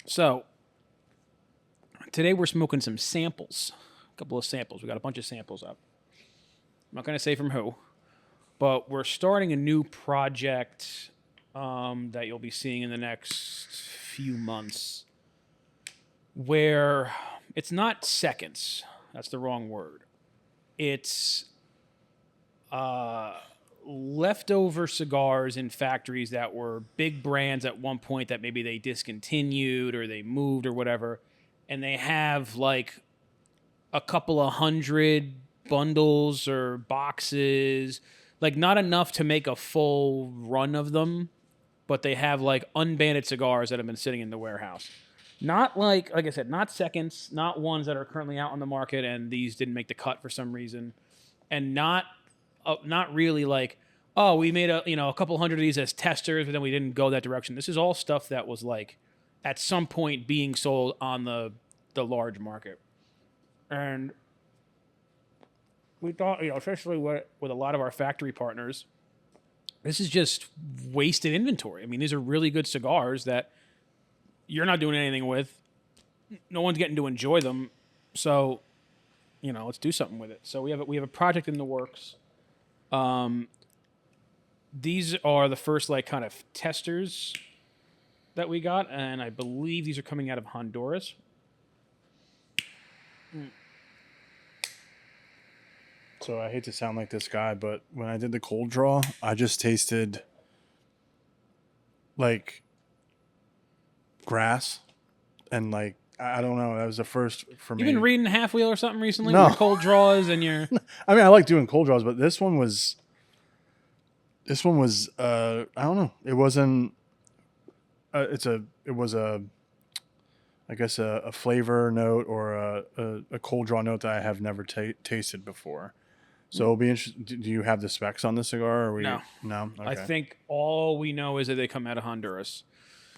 So today we're smoking some samples. A couple of samples. We got a bunch of samples up. I'm not going to say from who, but we're starting a new project that you'll be seeing in the next few months where it's not seconds. That's the wrong word. It's leftover cigars in factories that were big brands at one point that maybe they discontinued or they moved or whatever, and they have like a couple of hundred bundles or boxes, like not enough to make a full run of them, but they have like unbanned cigars that have been sitting in the warehouse. Not like I said, not seconds, not ones that are currently out on the market and these didn't make the cut for some reason, and not really like, oh, we made a couple hundred of these as testers, but then we didn't go that direction. This is all stuff that was like at some point being sold on the large market, and we thought, especially with a lot of our factory partners, this is just wasted inventory. I mean, these are really good cigars that you're not doing anything with. No one's getting to enjoy them. So, let's do something with it. So we have a project in the works. These are the first like kind of testers that we got, and I believe these are coming out of Honduras. So I hate to sound like this guy, but when I did the cold draw, I just tasted like grass and like I don't know. That was the first for me. You've been reading Half Wheel or something recently? No. Your cold draws and your. I mean, I like doing cold draws, but this one was. I don't know. It wasn't. It was a. I guess a flavor note or a cold draw note that I have never tasted before. So it'll be interesting. Do you have the specs on the cigar? Or No. No. Okay. I think all we know is that they come out of Honduras,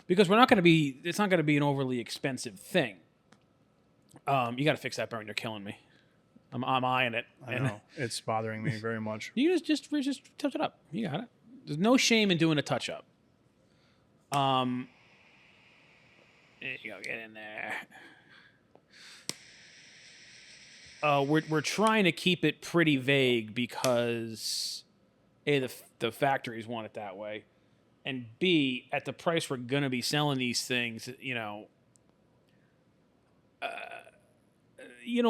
because we're not going to be. It's not going to be an overly expensive thing. You got to fix that burn. You're killing me. I'm eyeing it. I know it's bothering me very much. You just touch it up. You got it. There's no shame in doing a touch up. There you go. Get in there. We're trying to keep it pretty vague because A, the factories want it that way, and B, at the price we're gonna be selling these things, you don't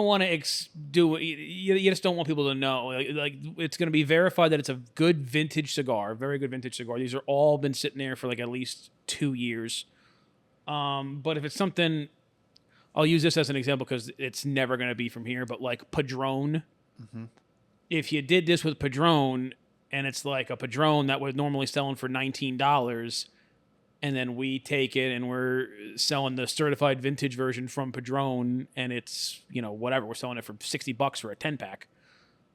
want to do it. You just don't want people to know. Like it's going to be verified that it's a good vintage cigar, very good vintage cigar. These are all been sitting there for like at least 2 years. But if it's something, I'll use this as an example because it's never going to be from here. But like Padron, if you did this with Padron, and it's like a Padron that was normally selling for $19. And then we take it and we're selling the certified vintage version from Padron, and it's, whatever. We're selling it for $60 for a 10-pack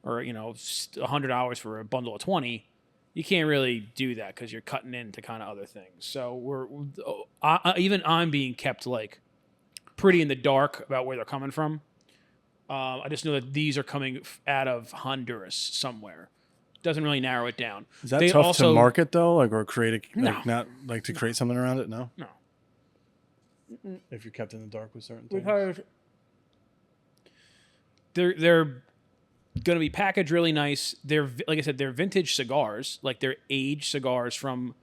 or, $100 for a bundle of 20. You can't really do that because you're cutting into kind of other things. So I'm being kept like pretty in the dark about where they're coming from. I just know that these are coming out of Honduras somewhere. Doesn't really narrow it down. Is that tough to market though, like or create to create something around it? No. If you're kept in the dark with certain things, because they're going to be packaged really nice. They're like I said, they're vintage cigars, like they're aged cigars from,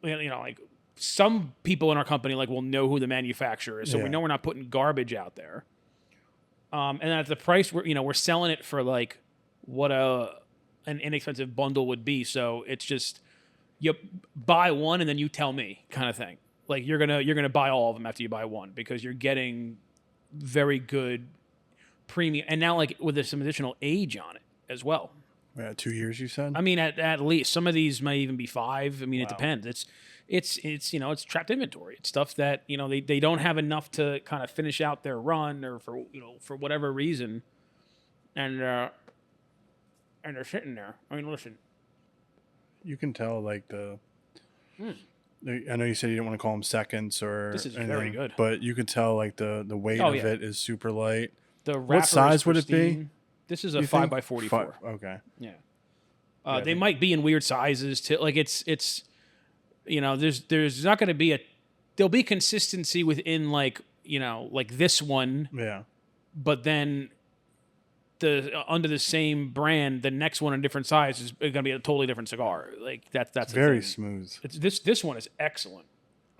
like some people in our company like will know who the manufacturer is, so we know we're not putting garbage out there. And at the price we're selling it for like what an inexpensive bundle would be. So it's just you buy one and then you tell me kind of thing. Like you're gonna buy all of them after you buy one because you're getting very good premium, and now like with some additional age on it as well. Yeah, 2 years you said. I mean, at least some of these may even be 5. I mean, It depends. It's trapped inventory. It's stuff that they don't have enough to kind of finish out their run or for whatever reason, and they're sitting there. I mean, listen. You can tell, like, I know you said you didn't want to call them seconds or this is anything, very good, but you could tell, like, the weight of it is super light. What size would it be? This is a 5x44. Okay. Yeah. They might be in weird sizes too. Like it's there's not going to be there'll be consistency within like this one, Yeah. but then under the same brand, the next one in different size is going to be a totally different cigar. Like that's the Very thing. smooth. This one is excellent.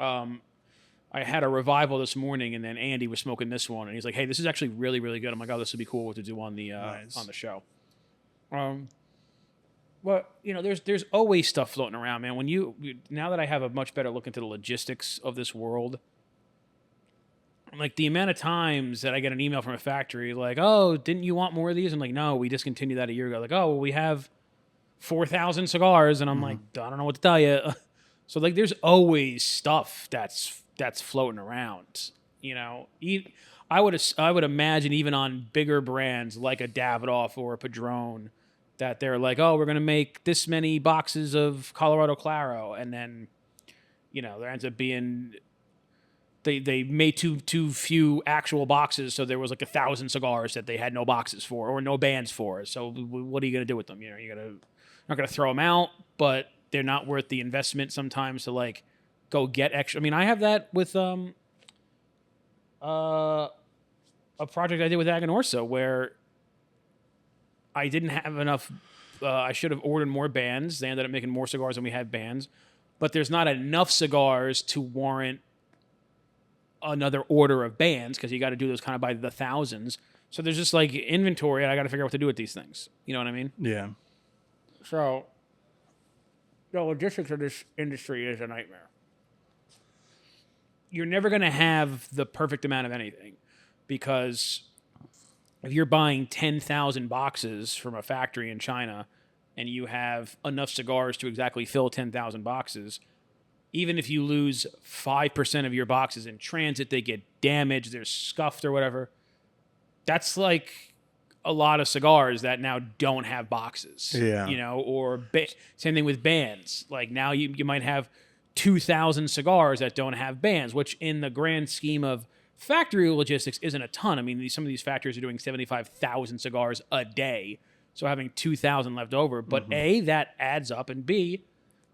I had a revival this morning, and then Andy was smoking this one, and he's like, "Hey, this is actually really, really good." I'm like, "Oh, this would be cool to do on the Nice. on the show." Well, there's always stuff floating around, man. Now that I have a much better look into the logistics of this world, like the amount of times that I get an email from a factory like, "Oh, didn't you want more of these?" I'm like, "No, we discontinued that a year ago." Like, "Oh, well, we have 4,000 cigars," and I'm like, "I don't know what to tell you." So like, there's always stuff that's floating around. I would imagine even on bigger brands like a Davidoff or a Padron, that they're like, "Oh, we're going to make this many boxes of Colorado Claro," and then there ends up being they made too few actual boxes, so there was like 1,000 cigars that they had no boxes for or no bands for. So what are you going to do with them? Not going to throw them out, but they're not worth the investment sometimes to like go get extra. I mean, I have that with a project I did with Aganorsa where I didn't have enough. I should have ordered more bands. They ended up making more cigars than we had bands, but there's not enough cigars to warrant another order of bands because you got to do those kind of by the thousands. So there's just like inventory, and I got to figure out what to do with these things. You know what I mean? Yeah. So the logistics of this industry is a nightmare. You're never going to have the perfect amount of anything because if you're buying 10,000 boxes from a factory in China and you have enough cigars to exactly fill 10,000 boxes, even if you lose 5% of your boxes in transit, they get damaged, they're scuffed or whatever. That's like a lot of cigars that now don't have boxes. Yeah. Or same thing with bands. Like now you might have 2,000 cigars that don't have bands, which in the grand scheme of factory logistics isn't a ton. I mean, some of these factories are doing 75,000 cigars a day, so having 2,000 left over. But A, that adds up, and B,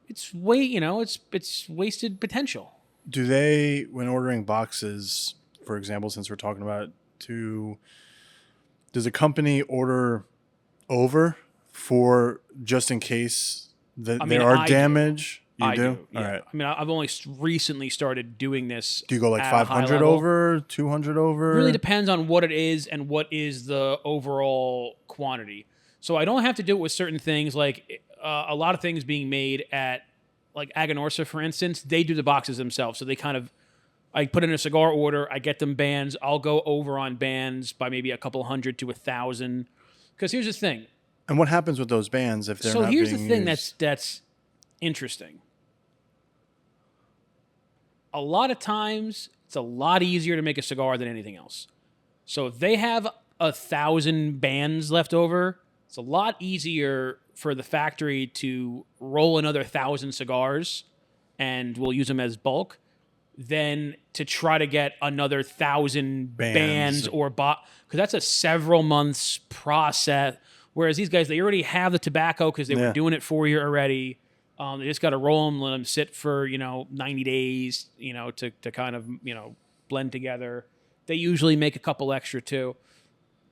it's wasted potential. Do they, when ordering boxes, for example, since we're talking about does a company order over for just in case there are damage? You do? Yeah. All right. I mean, I've only recently started doing this. Do you go like at a high 500 level. over, 200 over? It really depends on what it is and what is the overall quantity. So I don't have to do it with certain things. Like a lot of things being made at like Aganorsa, for instance, they do the boxes themselves. So they I put in a cigar order, I get them bands. I'll go over on bands by maybe a couple hundred to 1,000. Because here's the thing. And what happens with those bands if they're not being used? So here's the thing that's interesting. A lot of times, it's a lot easier to make a cigar than anything else. So if they have 1,000 bands left over, it's a lot easier for the factory to roll another 1,000 cigars, and we'll use them as bulk, than to try to get another 1,000 bands or because that's a several months process. Whereas these guys, they already have the tobacco because they were doing it for you already. They just got to roll them, let them sit for 90 days, to kind of blend together. They usually make a couple extra too.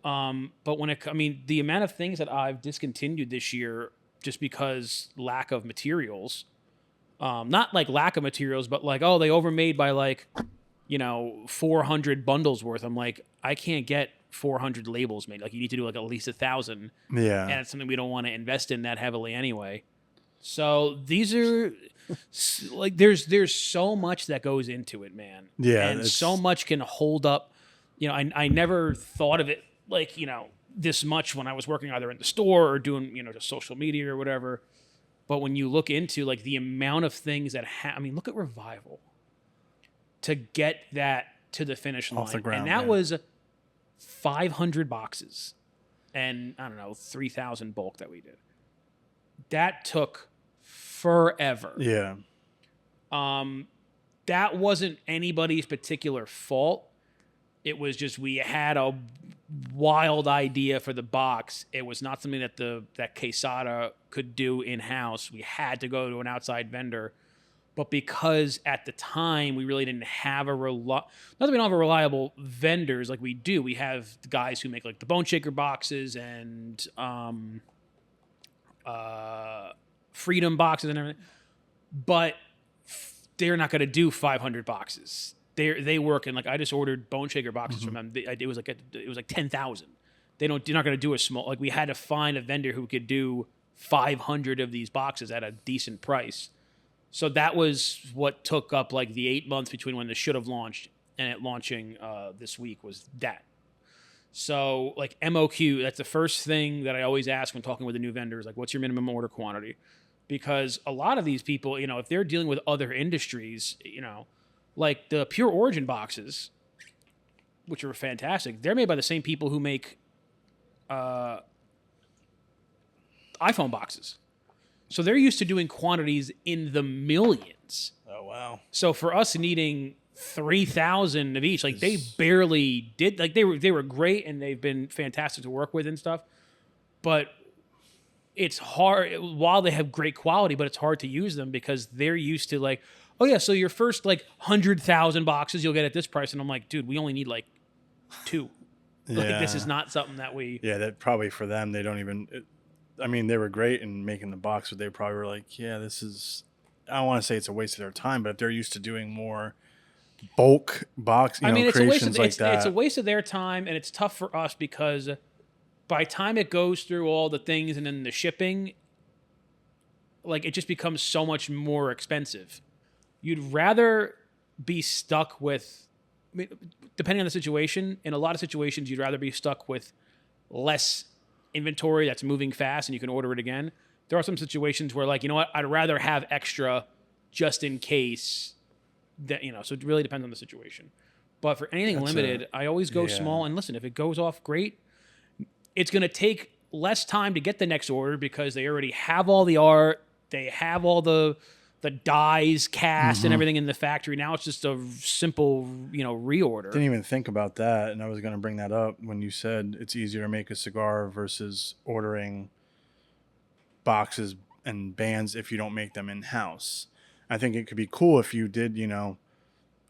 But the amount of things that I've discontinued this year just because lack of materials, not like lack of materials, but like, oh, they overmade by like, 400 bundles worth. I'm like, I can't get 400 labels made. Like you need to do like at least 1,000. Yeah. And it's something we don't want to invest in that heavily anyway. So these are like, there's so much that goes into it, man. Yeah. And so much can hold up. I never thought of it like, this much when I was working either in the store or doing, just social media or whatever. But when you look into like the amount of things that look at Revival to get that to the finish line. Off the ground, and that was 500 boxes and 3,000 bulk that we did. That took forever. Yeah. That wasn't anybody's particular fault. It was just we had a wild idea for the box. It was not something that that Quesada could do in-house. We had to go to an outside vendor. But because at the time we really didn't have not that we don't have a reliable vendors like we do. We have the guys who make like the Bone Shaker boxes and Freedom boxes and everything. But they're not going to do 500 boxes. They work in like I just ordered Bone Shaker boxes from them. It was like 10,000. They're not going to do a small. Like we had to find a vendor who could do 500 of these boxes at a decent price. So that was what took up like the 8 months between when this should have launched and it launching this week was that. So like MOQ, that's the first thing that I always ask when talking with a new vendor is like, what's your minimum order quantity? Because a lot of these people, if they're dealing with other industries, like the Pure Origin boxes, which are fantastic, they're made by the same people who make iPhone boxes. So they're used to doing quantities in the millions. Oh, wow. So for us needing 3,000 of each, like they barely did, like they were great and they've been fantastic to work with and stuff. But it's hard while they have great quality, but it's hard to use them because they're used to like, oh yeah, so your first like 100,000 boxes you'll get at this price. And I'm like, dude, we only need like 2. Like this is not something that we. Yeah, that probably for them, they don't even. I mean, they were great in making the box, but they probably were like, yeah, this is. I don't want to say it's a waste of their time, but if they're used to doing more bulk box, creations like that. It's a waste of their time, and it's tough for us because by the time it goes through all the things and then the shipping, like it just becomes so much more expensive. You'd rather be stuck with, depending on the situation, in a lot of situations, you'd rather be stuck with less inventory that's moving fast and you can order it again. There are some situations where like, you know what, I'd rather have extra just in case that, so it really depends on the situation. But for anything limited, I always go small and listen, if it goes off great, it's going to take less time to get the next order because they already have all the art, they have all the dies cast and everything in the factory. Now it's just a simple, reorder. Didn't even think about that, and I was going to bring that up when you said it's easier to make a cigar versus ordering boxes and bands if you don't make them in-house. I think it could be cool if you did,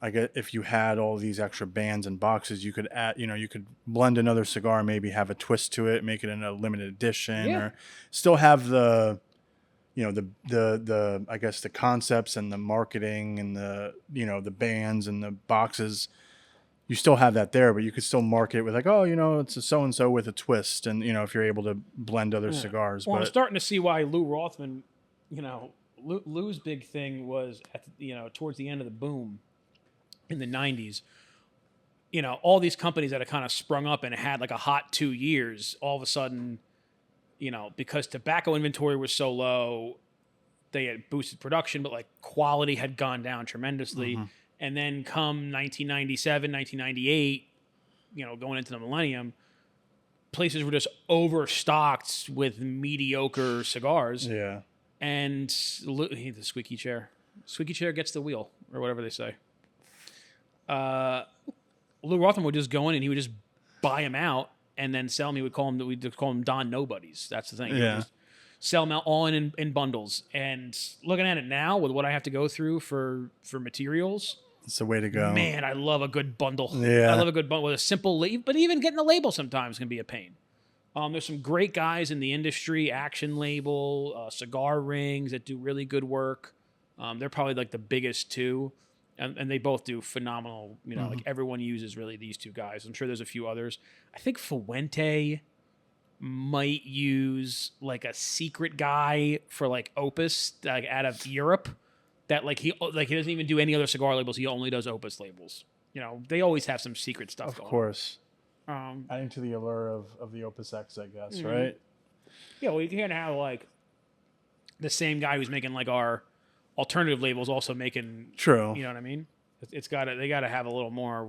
I guess if you had all these extra bands and boxes, you could add, you could blend another cigar, maybe have a twist to it, make it in a limited edition, or still have the I guess the concepts and the marketing and the bands and the boxes, you still have that there, but you could still market it with like, oh, it's a so-and-so with a twist. And, if you're able to blend other cigars. Well, but I'm starting to see why Lou Rothman, Lou's big thing was at towards the end of the boom in the 90s. All these companies that had kind of sprung up and had like a hot 2 years, all of a sudden, because tobacco inventory was so low, they had boosted production, but like quality had gone down tremendously. And then come 1997, 1998, going into the millennium, places were just overstocked with mediocre cigars. Yeah. And the squeaky chair. Squeaky chair gets the wheel, or whatever they say. Lou Rothman would just go in and he would just buy them out and then sell them. We'd call them Don Nobodies. That's the thing. Yeah. Sell them out all in bundles. And looking at it now with what I have to go through for materials, it's the way to go. Man, I love a good bundle. Yeah. I love a good bundle with a simple label, but even getting a label sometimes can be a pain. There's some great guys in the industry, Action Label, Cigar Rings that do really good work. They're probably like the biggest two. And they both do phenomenal, like everyone uses really these two guys. I'm sure there's a few others. I think Fuente might use like a secret guy for like Opus, like out of Europe, that he doesn't even do any other cigar labels. He only does Opus labels. They always have some secret stuff going on. Of course. Adding to the allure of the Opus X, I guess, right? Yeah, well, you can't have like the same guy who's making like our alternative labels also making. True. You know what I mean? They gotta have a little more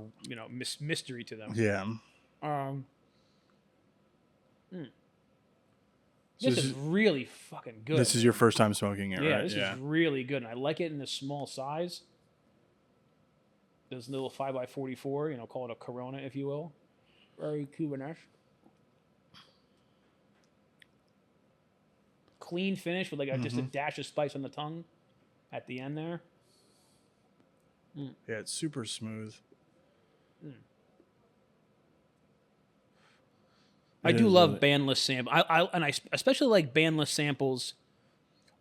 mystery to them. Yeah. This is really fucking good. This is your first time smoking it, right? Yeah, this is really good, and I like it in this small size. This little 5x44, call it a Corona, if you will. Very Cuban-esque. Clean finish with like just a dash of spice on the tongue at the end there. Yeah, it's super smooth. I It do is love really. bandless sample. I especially like bandless samples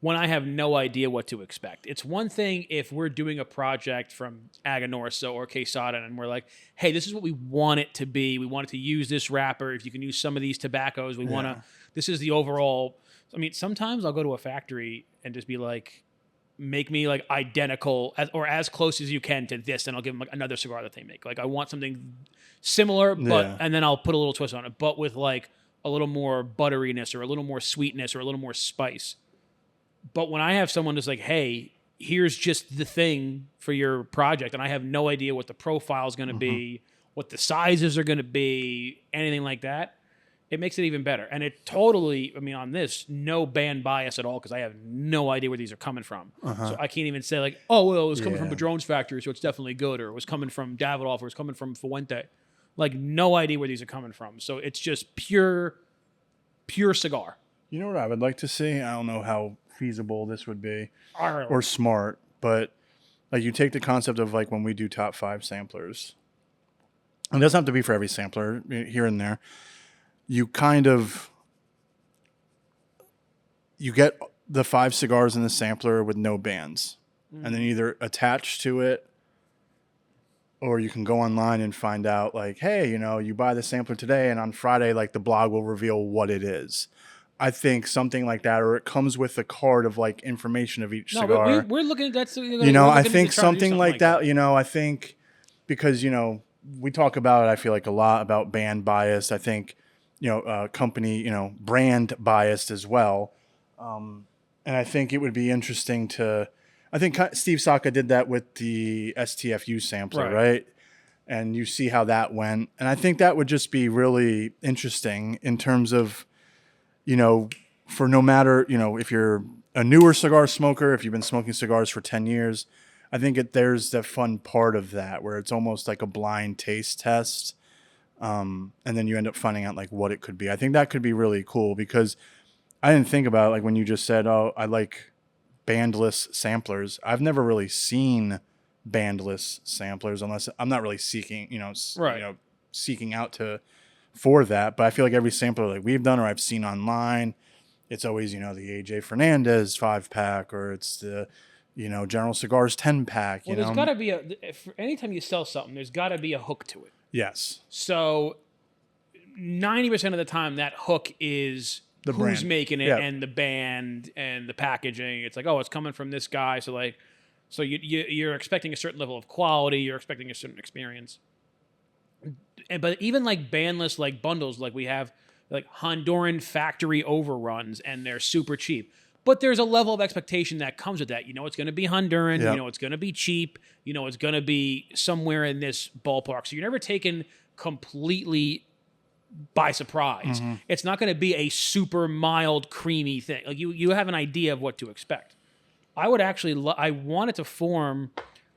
when I have no idea what to expect. It's one thing if we're doing a project from Aganorsa or Quesada and we're like, hey, this is what we want it to be. We want it to use this wrapper. If you can use some of these tobaccos, we want to, Yeah. this is the overall. I mean, sometimes I'll go to a factory and just be like, make me like identical or as close as you can to this, and I'll give them like another cigar that they make. Like I want something similar, but Yeah. and then I'll put a little twist on it, but with like a little more butteriness or a little more sweetness or a little more spice. But when I have someone just like, hey, here's just the thing for your project, and I have no idea what the profile is going to Hmm. be, what the sizes are going to be, anything like that, it makes it even better. And it totally, I mean, on this, no band bias at all because I have no idea where these are coming from. So I can't even say like, oh, well, it was coming from Yeah. Padron's factory, so it's definitely good, or it was coming from Davidoff, or it was coming from Fuente. Like, no idea where these are coming from. So it's just pure cigar. You know what I would like to see? I don't know how feasible this would be Arr. or smart, but like you take the concept of like when we do top 5 samplers. It doesn't have to be for every sampler here and there. You kind of you get the 5 cigars in the sampler with no bands, and then either attach to it, or you can go online and find out like, hey, you buy the sampler today, and on Friday, like the blog will reveal what it is. I think something like that, or it comes with a card of like information of each No, cigar. we're looking at that. I think something like that. I think because we talk about it. I feel like a lot about band bias. I think company brand biased as well. And I think it would be interesting to. I think Steve Saka did that with the STFU sampler, right? And you see how that went. And I think that would just be really interesting in terms of, for no matter, if you're a newer cigar smoker, if you've been smoking cigars for 10 years, I think there's the fun part of that where it's almost like a blind taste test. And then you end up finding out like what it could be. I think that could be really cool because I didn't think about it, like when you just said, oh, I like bandless samplers. I've never really seen bandless samplers unless I'm not really seeking, seeking out for that. But I feel like every sampler like we've done or I've seen online, it's always, the AJ Fernandez 5-pack or it's the, General Cigars 10-pack. Well, there's got to be anytime you sell something, there's got to be a hook to it. Yes. So 90% of the time, that hook is The who's brand. making it Yeah. and the band and the packaging. It's like, oh, it's coming from this guy. So like, you're expecting a certain level of quality. You're expecting a certain experience. But even like bandless like bundles, like we have like Honduran factory overruns, and they're super cheap. But there's a level of expectation that comes with that. It's going to be Honduran. Yep. It's going to be cheap. It's going to be somewhere in this ballpark. So you're never taken completely by surprise. Mm-hmm. It's not going to be a super mild, creamy thing. Like you have an idea of what to expect. I would actually, I wanted to form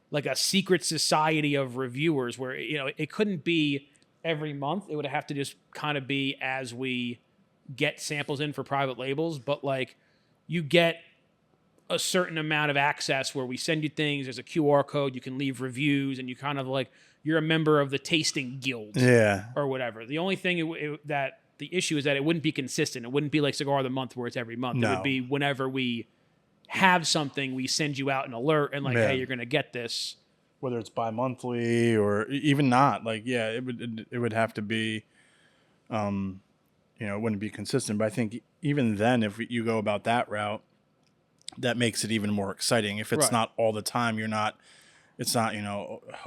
like a secret society of reviewers where, it couldn't be every month. It would have to just kind of be as we get samples in for private labels, but like you get a certain amount of access where we send you things. There's a QR code. You can leave reviews, and you kind of like you're a member of the tasting guild, or whatever. The only thing that the issue is that it wouldn't be consistent. It wouldn't be like Cigar of the Month where it's every month. No. It would be whenever we have something, we send you out an alert and like, hey, you're going to get this. Whether it's bi-monthly or even not, like, yeah, it would have to be, it wouldn't be consistent. But I think even then, if you go about that route, that makes it even more exciting. If it's not all the time, it's not,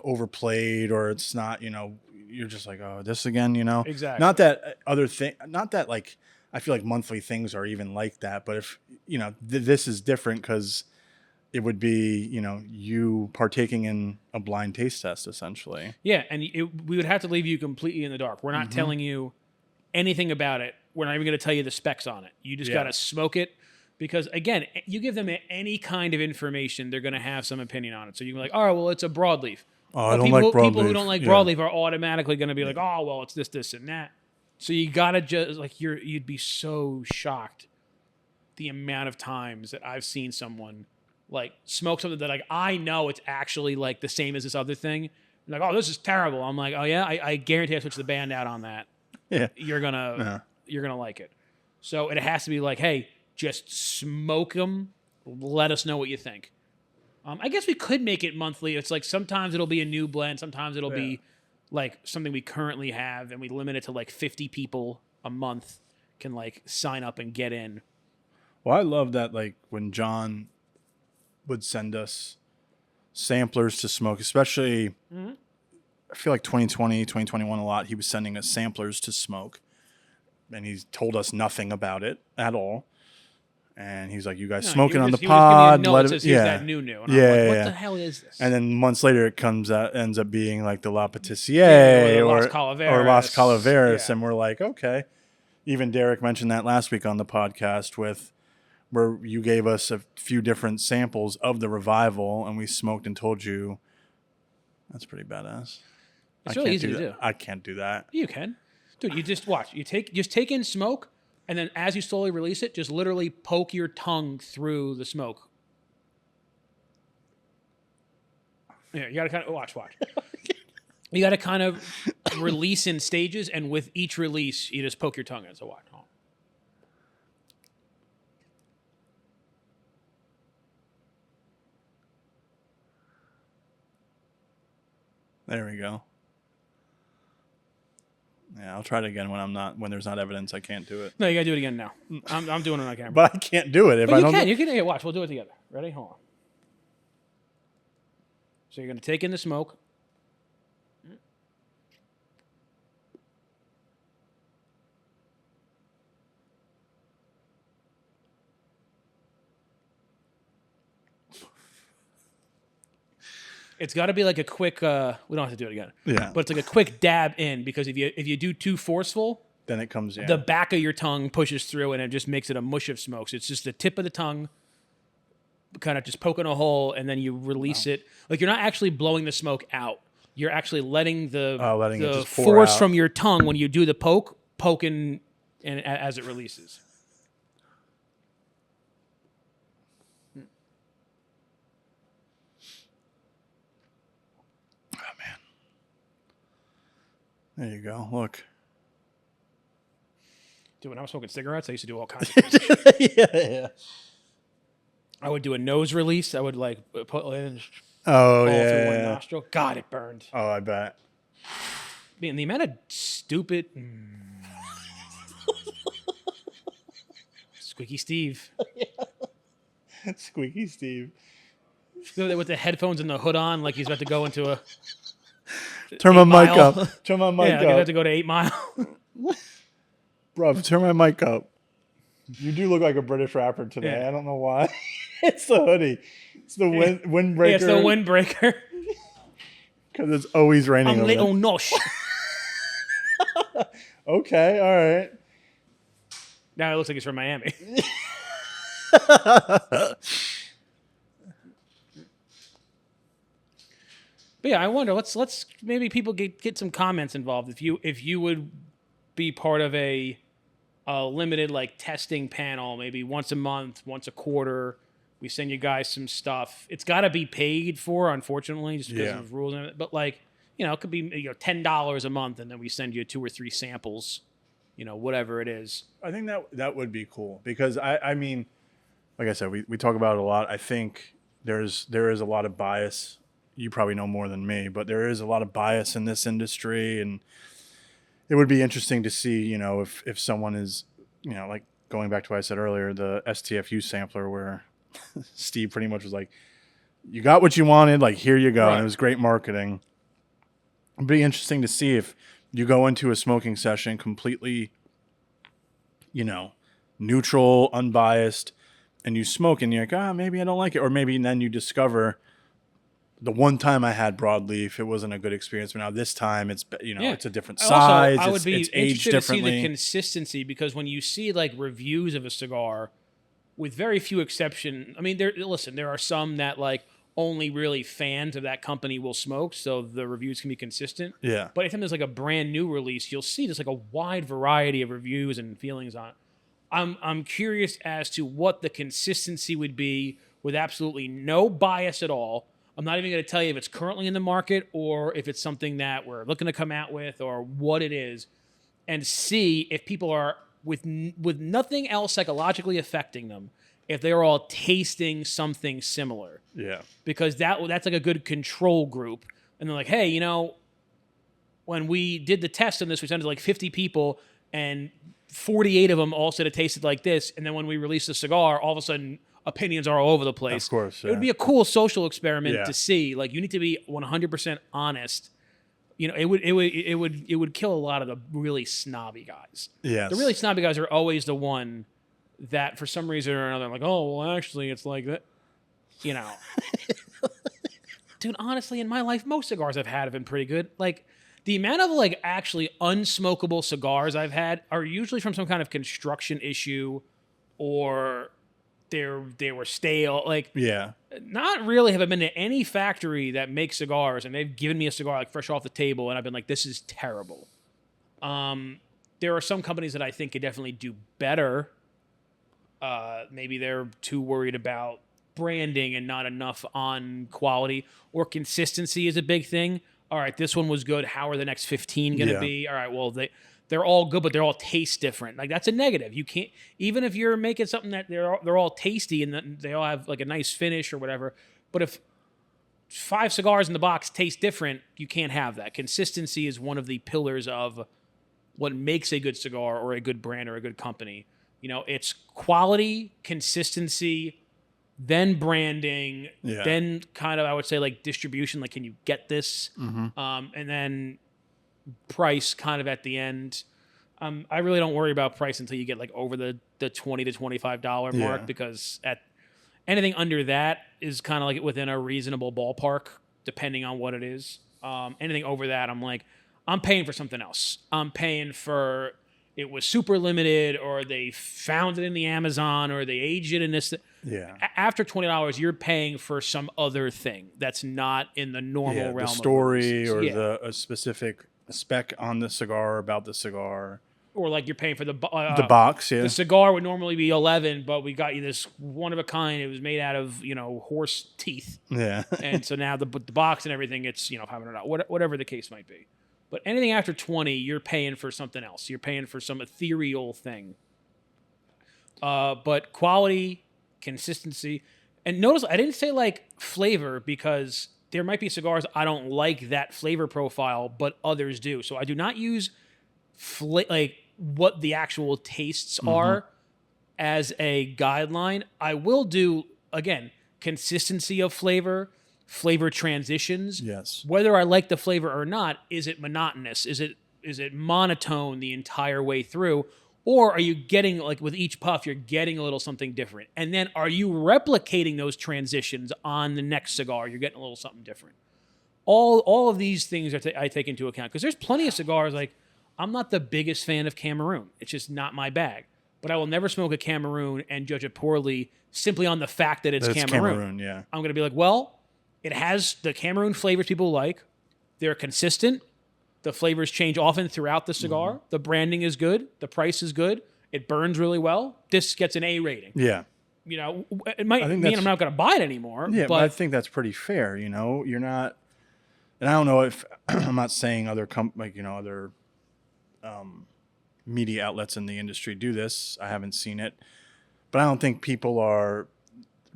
overplayed, or it's not, you're just like, oh, this again, Exactly. Not that like, I feel like monthly things are even like that. But if, this is different because it would be, you partaking in a blind taste test, essentially. Yeah, and we would have to leave you completely in the dark. We're not telling you anything about it. We're not even going to tell you the specs on it. You just got to smoke it. Because, again, you give them any kind of information, they're going to have some opinion on it. So you can be like, all right, well, it's a broadleaf. Oh, I don't like broadleaf. People who don't like broadleaf are automatically going to be like, oh, well, it's this, and that. So you got to just, like, you'd be so shocked the amount of times that I've seen someone like smoke something that like I know it's actually like the same as this other thing. Like, oh, this is terrible. I'm like, oh yeah, I guarantee I switch the band out on that. Yeah. You're gonna like it. So it has to be like, hey, just smoke them. Let us know what you think. I guess we could make it monthly. It's like sometimes it'll be a new blend, sometimes it'll be like something we currently have, and we limit it to like 50 people a month can like sign up and get in. Well, I love that, like when John would send us samplers to smoke, especially I feel like 2020, 2021 a lot, he was sending us samplers to smoke, and he told us nothing about it at all. And he's like, you guys smoking on the pod? Here's that new. And I'm like, what the hell is this? And then months later, it ends up being like the La Patissier or Las Calaveras. And we're like, okay. Even Derek mentioned that last week on the podcast where you gave us a few different samples of the Revival, and we smoked and told you that's pretty badass. It's really easy to do. I can't do that. You can. Dude, you just watch. Just take in smoke, and then as you slowly release it, just literally poke your tongue through the smoke. Yeah, you gotta kind of watch. You gotta kind of release in stages, and with each release, you just poke your tongue in. So watch. Oh. There we go. Yeah, I'll try it again when there's not evidence I can't do it. No, you gotta do it again now. I'm doing it on camera. But I can't do it if I don't. You can. Hey, watch. We'll do it together. Ready? Hold on. So you're gonna take in the smoke. It's got to be like a quick. We don't have to do it again. Yeah. But it's like a quick dab in, because if you do too forceful, then it comes in. The back of your tongue pushes through, and it just makes it a mush of smoke. So it's just the tip of the tongue, kind of just poking a hole, and then you release it. Like you're not actually blowing the smoke out. You're actually letting the force from your tongue when you do the poking, and as it releases. There you go. Look. Dude, when I was smoking cigarettes, I used to do all kinds of crazy shit. Yeah. I would do a nose release. I would like put in through one nostril. God, it burned. Oh, I bet. Man, the amount of stupid Squeaky Steve. Squeaky Steve. With the headphones and the hood on, like he's about to go into a Turn my mic up. Turn my mic up. Yeah, I have to go to 8 Mile. Bro, turn my mic up. You do look like a British rapper today. Yeah. I don't know why. It's the hoodie. It's the windbreaker. Yeah, it's the windbreaker. Because it's always raining. I'm little nosh. Okay, all right. Now it looks like it's from Miami. But yeah, I wonder. Let's maybe people get some comments involved. If you would be part of a limited like testing panel, maybe once a month, once a quarter, we send you guys some stuff. It's got to be paid for, unfortunately, just because of rules. But like, it could be $10 a month, and then we send you 2 or 3 samples, whatever it is. I think that would be cool, because I mean, like I said, we talk about it a lot. I think there is a lot of bias. You probably know more than me, but there is a lot of bias in this industry, and it would be interesting to see, if someone is, like going back to what I said earlier, the STFU sampler where Steve pretty much was like, you got what you wanted, like, here you go. Right. And it was great marketing. It'd be interesting to see if you go into a smoking session completely, neutral, unbiased, and you smoke and you're like, maybe I don't like it. Or maybe then you discover, the one time I had broadleaf, it wasn't a good experience. But now this time, it's it's a different size. Also, I would be it's aged differently. To see the consistency, because when you see like reviews of a cigar, with very few exception, I mean, there are some that like only really fans of that company will smoke, so the reviews can be consistent. Yeah. But anytime there's like a brand new release, you'll see there's like a wide variety of reviews and feelings on it. I'm curious as to what the consistency would be with absolutely no bias at all. I'm not even going to tell you if it's currently in the market or if it's something that we're looking to come out with or what it is, and see if people are with nothing else psychologically affecting them, if they're all tasting something similar. Yeah. Because that's like a good control group. And they're like, hey, when we did the test on this, we sent it to like 50 people, and 48 of them all said it tasted like this. And then when we released the cigar, all of a sudden opinions are all over the place. Of course, It would be a cool social experiment Yeah. to see. Like, you need to be 100% honest. It would kill a lot of the really snobby guys. Yes. The really snobby guys are always the one that, for some reason or another, like, oh, well, actually, it's like that. Dude, honestly, in my life, most cigars I've had have been pretty good. Like, the amount of like actually unsmokable cigars I've had are usually from some kind of construction issue, or they were stale. Like, Yeah. not really have I been to any factory that makes cigars and they've given me a cigar like fresh off the table and I've been like, this is terrible. There are some companies that I think could definitely do better. Maybe they're too worried about branding and not enough on quality, or consistency is a big thing. All right, this one was good. How are the next 15 going to be? All right, well, they're all good, but they're all taste different. Like, that's a negative. You can't, even if you're making something that they're all tasty and they all have like a nice finish or whatever, but if 5 cigars in the box taste different, you can't have that. Consistency is one of the pillars of what makes a good cigar or a good brand or a good company. It's quality, consistency, then branding, then kind of, I would say, like distribution, like, can you get this? And then price kind of at the end. I really don't worry about price until you get like over the $20 to $25 mark, because at anything under that is kind of like within a reasonable ballpark, depending on what it is. Anything over that, I'm like, I'm paying for something else. I'm paying for, it was super limited, or they found it in the Amazon, or they aged it in this. Yeah. After $20, you're paying for some other thing that's not in the normal realm. The story of or the a specific spec on the cigar, about the cigar. Or like you're paying for the box, The cigar would normally be $11, but we got you this one of a kind. It was made out of horse teeth. Yeah. And so now the box and everything, it's $500, whatever the case might be. But anything after 20, you're paying for something else. You're paying for some ethereal thing. But quality, consistency, and notice I didn't say like flavor, because there might be cigars I don't like that flavor profile, but others do. So I do not use like what the actual tastes are as a guideline. I will do, again, consistency of flavor transitions. Yes. Whether I like the flavor or not, is it monotonous? Is it monotone the entire way through? Or are you getting, like with each puff, you're getting a little something different? And then are you replicating those transitions on the next cigar? You're getting a little something different. All of these things I take into account, because there's plenty of cigars, like, I'm not the biggest fan of Cameroon. It's just not my bag. But I will never smoke a Cameroon and judge it poorly simply on the fact that it's Cameroon. Yeah. I'm going to be like, well, it has the Cameroon flavors people like. They're consistent. The flavors change often throughout the cigar. The branding is good. The price is good. It burns really well. This gets an A rating. Yeah. It might mean I'm not going to buy it anymore. Yeah, but I think that's pretty fair. You're not, and I don't know if I'm not saying other other media outlets in the industry do this. I haven't seen it, but I don't think people are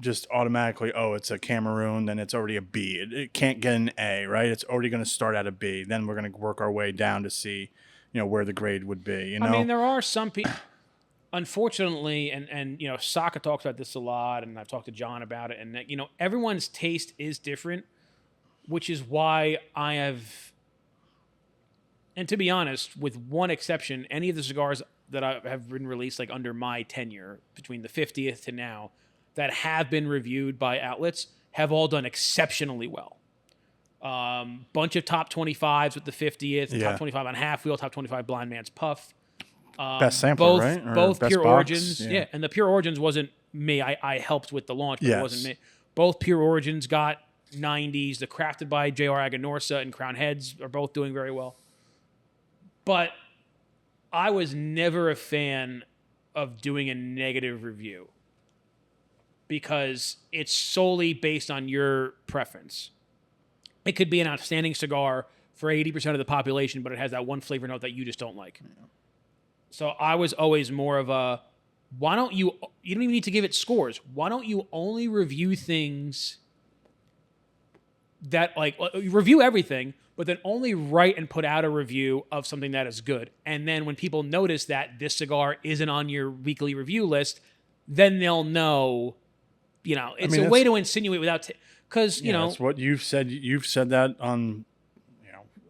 just automatically, oh, it's a Cameroon, then it's already a B. It can't get an A, right? It's already going to start at a B. Then we're going to work our way down to see, where the grade would be. I mean, there are some people, unfortunately, and Saka talks about this a lot, and I've talked to John about it, and that, everyone's taste is different, which is why I have, and to be honest, with one exception, any of the cigars that have been released like under my tenure between the 50th to now that have been reviewed by outlets have all done exceptionally well. Bunch of top 25s with the 50th, top 25 on Half Wheel, top 25 Blind Man's Puff. Best sampler, right? Or Both best Pure box? Origins. Yeah, and the Pure Origins wasn't me. I helped with the launch, but it wasn't me. Both Pure Origins got 90s. The Crafted by J.R. Aganorsa and Crown Heads are both doing very well. But I was never a fan of doing a negative review. because it's solely based on your preference. It could be an outstanding cigar for 80% of the population, but it has that one flavor note that you just don't like. Yeah. So I was always more of a, why don't you don't even need to give it scores. Why don't you only review things that, like, review everything, but then only write and put out a review of something that is good. And then when people notice that this cigar isn't on your weekly review list, then they'll know, it's a way to insinuate without, because, that's what you've said. You've said that on,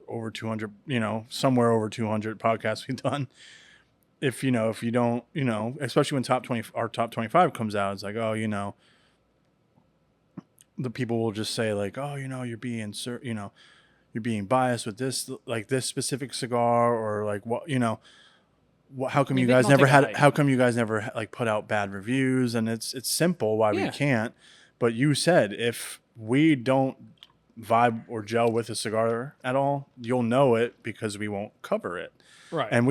over 200, somewhere over 200 podcasts we've done. If you don't, especially when our top 25 comes out, it's like, oh, the people will just say like, oh, you're being, you're being biased with this, like this specific cigar, or like what, how come you guys never like put out bad reviews? And it's simple why we can't. But you said if we don't vibe or gel with a cigar at all, you'll know it because we won't cover it. Right. And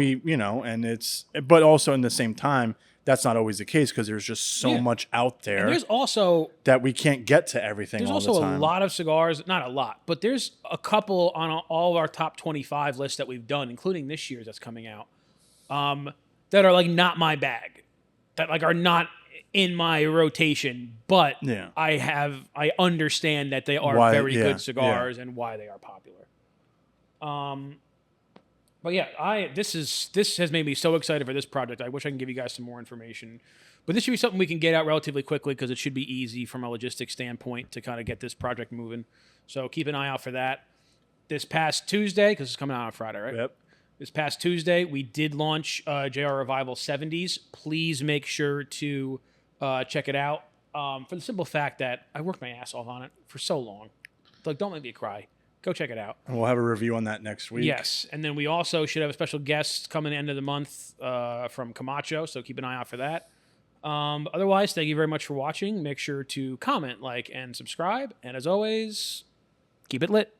but also in the same time, that's not always the case because there's just so much out there. And there's also that we can't get to everything all the time. There's also a lot of cigars, not a lot, but there's a couple on all of our top 25 lists that we've done, including this year's that's coming out, that are like not my bag, that like are not in my rotation, but I understand that they are very good cigars and why they are popular. But yeah, this has made me so excited for this project. I wish I can give you guys some more information. But this should be something we can get out relatively quickly because it should be easy from a logistics standpoint to kind of get this project moving. So keep an eye out for that. This past Tuesday, because it's coming out on Friday, right? Yep. This past Tuesday, we did launch JR Revival 70s. Please make sure to check it out for the simple fact that I worked my ass off on it for so long. Like, don't make me cry. Go check it out. And we'll have a review on that next week. Yes. And then we also should have a special guest coming end of the month from Camacho, so keep an eye out for that. Otherwise, thank you very much for watching. Make sure to comment, like, and subscribe. And as always, keep it lit.